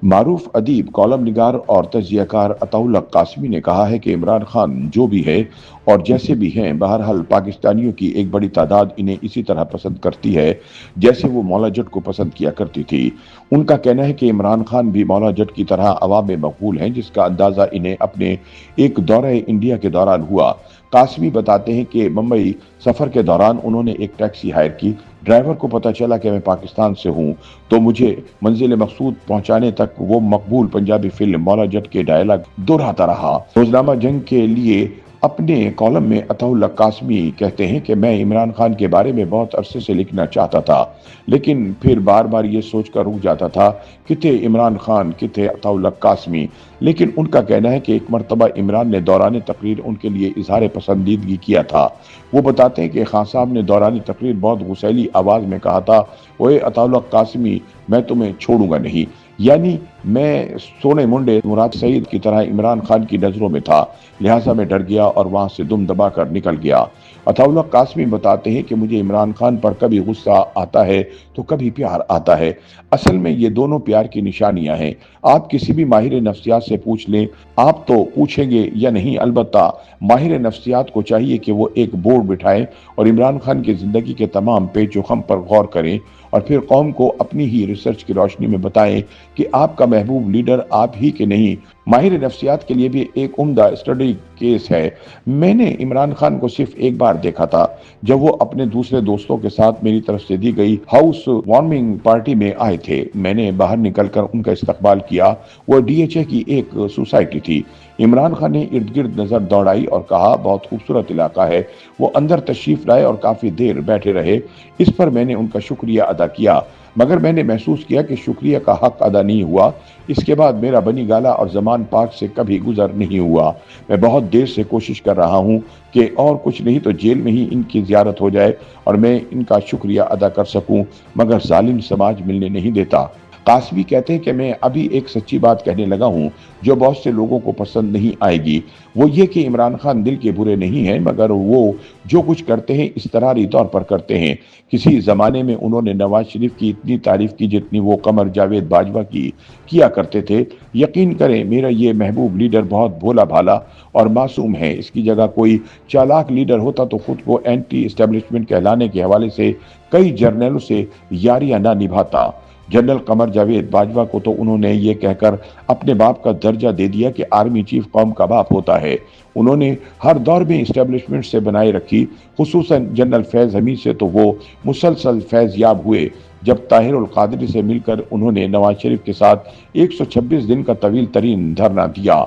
معروف ادیب، کالم نگار اور تجزیہ کار عطاءاللہ قاسمی نے کہا ہے کہ عمران خان جو بھی ہے اور جیسے بھی ہیں، بہرحال پاکستانیوں کی ایک بڑی تعداد انہیں اسی طرح پسند کرتی ہے جیسے وہ مولا جٹ کو پسند کیا کرتی تھی۔ ان کا کہنا ہے کہ عمران خان بھی مولا جٹ کی طرح عوام میں مقبول ہیں، جس کا اندازہ انہیں اپنے ایک دورہ انڈیا کے دوران ہوا۔ قاسمی بتاتے ہیں کہ ممبئی سفر کے دوران انہوں نے ایک ٹیکسی ہائر کی۔ ڈرائیور کو پتہ چلا کہ میں پاکستان سے ہوں، تو مجھے منزل مقصود پہنچانے تک وہ مقبول پنجابی فلم مولا جٹ کے ڈائلاگ دہراتا رہا۔ روزنامہ جنگ کے لیے اپنے کالم میں عطاءاللہ قاسمی کہتے ہیں کہ میں عمران خان کے بارے میں بہت عرصے سے لکھنا چاہتا تھا، لیکن پھر بار بار یہ سوچ کر رک جاتا تھا کہ تھے عمران خان، کہ تھے عطاءاللہ قاسمی۔ لیکن ان کا کہنا ہے کہ ایک مرتبہ عمران نے دوران تقریر ان کے لیے اظہار پسندیدگی کیا تھا۔ وہ بتاتے ہیں کہ خان صاحب نے دوران تقریر بہت غسیلی آواز میں کہا تھا، اوئے عطاءاللہ قاسمی، میں تمہیں چھوڑوں گا نہیں۔ یعنی میں سونے منڈے مراد سعید کی طرح عمران خان کی نظروں میں تھا، لہٰذا میں ڈر گیا اور وہاں سے دم دبا کر نکل گیا۔ عطاءاللہ قاسمی بتاتے ہیں کہ مجھے عمران خان پر کبھی غصہ آتا ہے تو کبھی پیار آتا ہے۔ اصل میں یہ دونوں پیار کی نشانیاں ہیں۔ آپ کسی بھی ماہر نفسیات سے پوچھ لیں، آپ تو پوچھیں گے یا نہیں، البتہ ماہر نفسیات کو چاہیے کہ وہ ایک بورڈ بٹھائیں اور عمران خان کی زندگی کے تمام پیچ و خم پر غور کریں اور پھر قوم کو اپنی ہی ریسرچ کی روشنی میں بتائیں کہ آپ کا محبوب لیڈر آپ ہی کے نہیں۔ ماہر نفسیات کے لیے بھی ایک عمدہ اسٹڈی کیس ہے۔ میں نے عمران خان کو صرف ایک بار دیکھا تھا، جب وہ اپنے دوسرے دوستوں کے ساتھ میری طرف سے دی گئی ہاؤس وارمنگ پارٹی میں آئے تھے۔ میں نے باہر نکل کر ان کا استقبال کیا۔ وہ ڈی ایچ اے کی ایک سوسائٹی تھی۔ عمران خان نے ارد گرد نظر دوڑائی اور کہا، بہت خوبصورت علاقہ ہے۔ وہ اندر تشریف لائے اور کافی دیر بیٹھے رہے۔ اس پر میں نے ان کا شکریہ ادا کیا، مگر میں نے محسوس کیا کہ شکریہ کا حق ادا نہیں ہوا۔ اس کے بعد میرا بنی گالہ اور زمان پارک سے کبھی گزر نہیں ہوا۔ میں بہت دیر سے کوشش کر رہا ہوں کہ اور کچھ نہیں تو جیل میں ہی ان کی زیارت ہو جائے اور میں ان کا شکریہ ادا کر سکوں، مگر ظالم سماج ملنے نہیں دیتا۔ قاسمی کہتے ہیں کہ میں ابھی ایک سچی بات کہنے لگا ہوں جو بہت سے لوگوں کو پسند نہیں آئے گی۔ وہ یہ کہ عمران خان دل کے برے نہیں ہیں، مگر وہ جو کچھ کرتے ہیں اضطراری طور پر کرتے ہیں۔ کسی زمانے میں انہوں نے نواز شریف کی اتنی تعریف کی جتنی وہ قمر جاوید باجوہ کی کیا کرتے تھے۔ یقین کریں، میرا یہ محبوب لیڈر بہت بھولا بھالا اور معصوم ہے۔ اس کی جگہ کوئی چالاک لیڈر ہوتا تو خود کو اینٹی اسٹیبلشمنٹ کہلانے کے حوالے سے کئی جرنیلوں سے یاریاں نہ نبھاتا۔ جنرل قمر جاوید باجوہ کو تو انہوں نے یہ کہہ کر اپنے باپ کا درجہ دے دیا کہ آرمی چیف قوم کا باپ ہوتا ہے۔ انہوں نے ہر دور میں اسٹیبلشمنٹ سے بنائے رکھی، خصوصاً جنرل فیض حمید سے تو وہ مسلسل فیض یاب ہوئے۔ جب طاہر القادری سے مل کر انہوں نے نواز شریف کے ساتھ 126 دن کا طویل ترین دھرنا دیا۔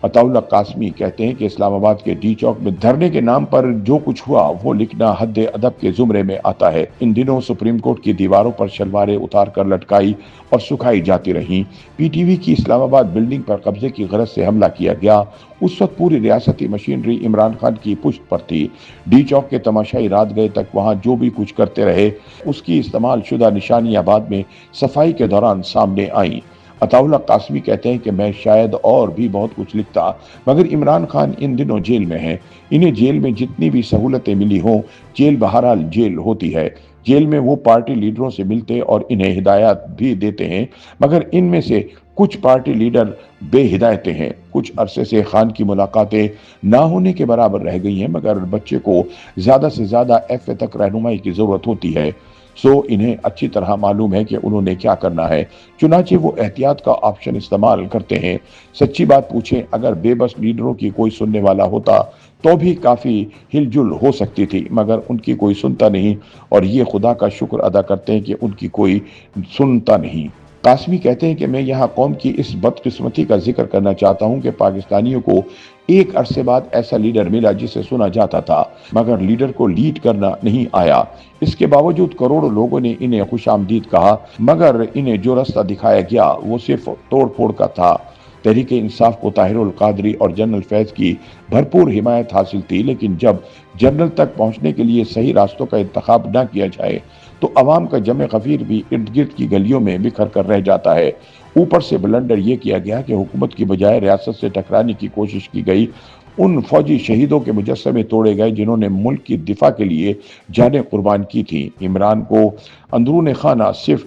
عطاءاللہ قاسمی کہتے ہیں کہ اسلام آباد کے ڈی چوک میں دھرنے کے نام پر جو کچھ ہوا وہ لکھنا حد ادب کے زمرے میں آتا ہے۔ ان دنوں سپریم کورٹ کی دیواروں پر شلواریں اتار کر لٹکائی اور سکھائی جاتی رہیں۔ پی ٹی وی کی اسلام آباد بلڈنگ پر قبضے کی غرض سے حملہ کیا گیا۔ اس وقت پوری ریاستی مشینری عمران خان کی پشت پر تھی۔ ڈی چوک کے تماشائی رات گئے تک وہاں جو بھی کچھ کرتے رہے، اس کی استعمال شدہ نشانیاں بعد میں صفائی کے دوران سامنے آئیں۔ عطاءاللہ قاسمی کہتے ہیں کہ میں شاید اور بھی بہت کچھ لکھتا، مگر عمران خان ان دنوں جیل میں ہیں۔ انہیں جیل میں جتنی بھی سہولتیں ملی ہوں، جیل بہرحال جیل ہوتی ہے۔ جیل میں وہ پارٹی لیڈروں سے ملتے اور انہیں ہدایات بھی دیتے ہیں، مگر ان میں سے کچھ پارٹی لیڈر بے ہدایتیں ہیں۔ کچھ عرصے سے خان کی ملاقاتیں نہ ہونے کے برابر رہ گئی ہیں، مگر بچے کو زیادہ سے زیادہ ایف اے تک رہنمائی کی ضرورت ہوتی ہے۔ انہیں اچھی طرح معلوم ہے کہ انہوں نے کیا کرنا ہے، چنانچہ وہ احتیاط کا آپشن استعمال کرتے ہیں۔ سچی بات پوچھیں، اگر بے بس لیڈروں کی کوئی سننے والا ہوتا تو بھی کافی ہل جل ہو سکتی تھی، مگر ان کی کوئی سنتا نہیں اور یہ خدا کا شکر ادا کرتے ہیں کہ ان کی کوئی سنتا نہیں۔ قاسمی کہتے ہیں کہ میں یہاں قوم کی اس بدقسمتی کا ذکر کرنا چاہتا ہوں کہ پاکستانیوں کو ایک عرصے بعد ایسا لیڈر ملا جسے سنا جاتا تھا، مگر لیڈر کو لیڈ کرنا نہیں آیا۔ اس کے باوجود کروڑوں لوگوں نے انہیں خوش آمدید کہا، مگر انہیں جو رستہ دکھایا گیا وہ صرف توڑ پھوڑ کا تھا۔ تحریک انصاف کو طاہر القادری اور جنرل فیض کی بھرپور حمایت حاصل تھی، لیکن جب جنرل تک پہنچنے کے لیے صحیح راستوں کا انتخاب نہ کیا جائے تو عوام کا جمع غفیر بھی ارد گرد کی گلیوں میں بکھر کر رہ جاتا ہے۔ اوپر سے بلنڈر یہ کیا گیا کہ حکومت کی بجائے ریاست سے ٹکرانے کی کوشش کی گئی۔ ان فوجی شہیدوں کے مجسمے توڑے گئے جنہوں نے ملک کی دفاع کے لیے جانیں قربان کی تھیں۔ عمران کو اندرون خانہ صرف